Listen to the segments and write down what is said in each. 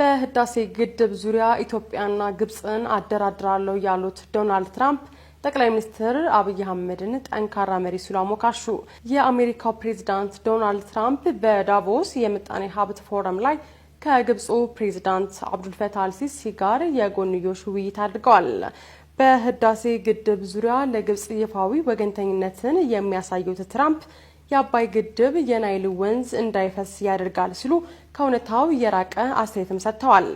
በህዳሴ ግድብ ዙሪያ ኢትዮጵያና ግብጽን አደራድራለሁ ያሉት ዶናልድ ትራምፕ ጠቅላይ ሚኒስትር አብይ አህመድን ጠንካራ መሪ ሲሉ አሞካሹ። የአሜሪካው ፕሬዝዳንት ዶናልድ ትራምፕ በዳቮስ የምጣኔ ሀብት ፎረም ላይ ከግብፁ ፕሬዝዳንት አብዱልፈታህ አልሲሲ ጋር የጎንዮሽ ውይይት አድርገዋል። በህዳሴ ግድብ ዙሪያ ለግብጽ ይፋዊ ወገንተኝነትን የሚያሳዩት ትራምፕ የአባይ ግድብ የናይል ወንዝ እንዳይፈስ ያደርጋል ሲሉ ከእውነታው የራቀ አስተያየትም ሰጥተዋል።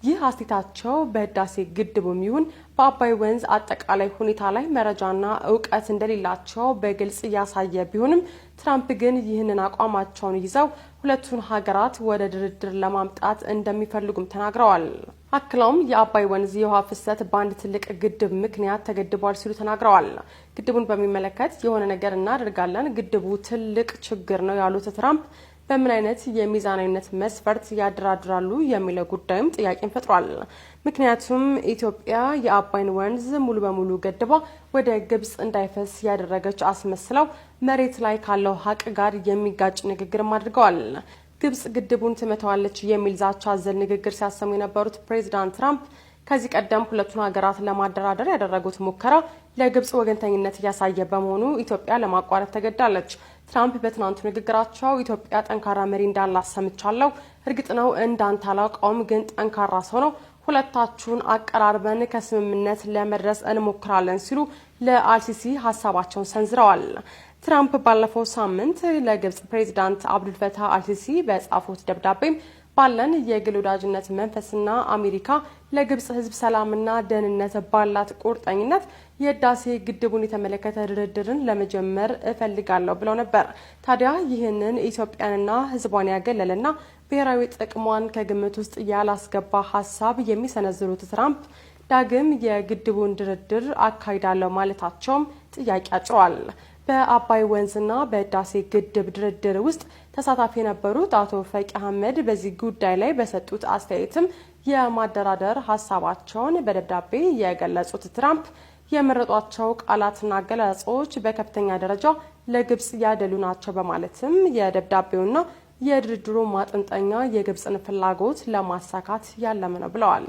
ይህ አስተያየታቸው በህዳሴ ግድቡም ይሁን በአባይ ወንዝ አጠቃላይ ሁኔታ ላይ መረጃና እውቀት እንደሌላቸው በግልጽ ያሳየ ቢሆንም ትራምፕ ግን ይህንን አቋማቸውን ይዘው ሁለቱን ሀገራት ወደ ድርድር ለማምጣት እንደሚፈልጉም ተናግረዋል። አክለውም የአባይ ወንዝ የውሃ ፍሰት በአንድ ትልቅ ግድብ ምክንያት ተገድቧል ሲሉ ተናግረዋል። ግድቡን በሚመለከት የሆነ ነገር እናደርጋለን፣ ግድቡ ትልቅ ችግር ነው ያሉት ትራምፕ በምን አይነት የሚዛናዊነት መስፈርት ያደራድራሉ የሚለው ጉዳይም ጥያቄን ፈጥሯል። ምክንያቱም ኢትዮጵያ የአባይን ወንዝ ሙሉ በሙሉ ገድባ ወደ ግብጽ እንዳይፈስ ያደረገች አስመስለው መሬት ላይ ካለው ሀቅ ጋር የሚጋጭ ንግግርም አድርገዋል። ግብጽ ግድቡን ትመታዋለች የሚል ዛቻ አዘል ንግግር ሲያሰሙ የነበሩት ፕሬዝዳንት ትራምፕ ከዚህ ቀደም ሁለቱን ሀገራት ለማደራደር ያደረጉት ሙከራ ለግብጽ ወገንተኝነት እያሳየ በመሆኑ ኢትዮጵያ ለማቋረጥ ተገዳለች። ትራምፕ በትናንቱ ንግግራቸው ኢትዮጵያ ጠንካራ መሪ እንዳላት ሰምቻለሁ፣ እርግጥ ነው እንዳንተ አላውቀውም፣ ግን ጠንካራ ሰው ነው፣ ሁለታችሁን አቀራርበን ከስምምነት ለመድረስ እንሞክራለን ሲሉ ለአልሲሲ ሀሳባቸውን ሰንዝረዋል። ትራምፕ ባለፈው ሳምንት ለግብጽ ፕሬዝዳንት አብዱልፈታህ አልሲሲ በጻፉት ደብዳቤም ባለን የግል ወዳጅነት መንፈስና አሜሪካ ለግብጽ ሕዝብ ሰላምና ደህንነት ባላት ቁርጠኝነት የህዳሴ ግድቡን የተመለከተ ድርድርን ለመጀመር እፈልጋለሁ ብለው ነበር። ታዲያ ይህንን ኢትዮጵያንና ሕዝቧን ያገለለና ብሔራዊ ጥቅሟን ከግምት ውስጥ ያላስገባ ሀሳብ የሚሰነዝሩት ትራምፕ ዳግም የግድቡን ድርድር አካሂዳለሁ ማለታቸውም ጥያቄ አጭሯል። በአባይ ወንዝና በህዳሴ ግድብ ድርድር ውስጥ ተሳታፊ የነበሩት አቶ ፈቂ አህመድ በዚህ ጉዳይ ላይ በሰጡት አስተያየትም የማደራደር ሀሳባቸውን በደብዳቤ የገለጹት ትራምፕ የመረጧቸው ቃላትና አገላለጾች በከፍተኛ ደረጃ ለግብጽ ያደሉ ናቸው በማለትም የደብዳቤውና የድርድሩ ማጠንጠኛ የግብጽን ፍላጎት ለማሳካት ያለመ ነው ብለዋል።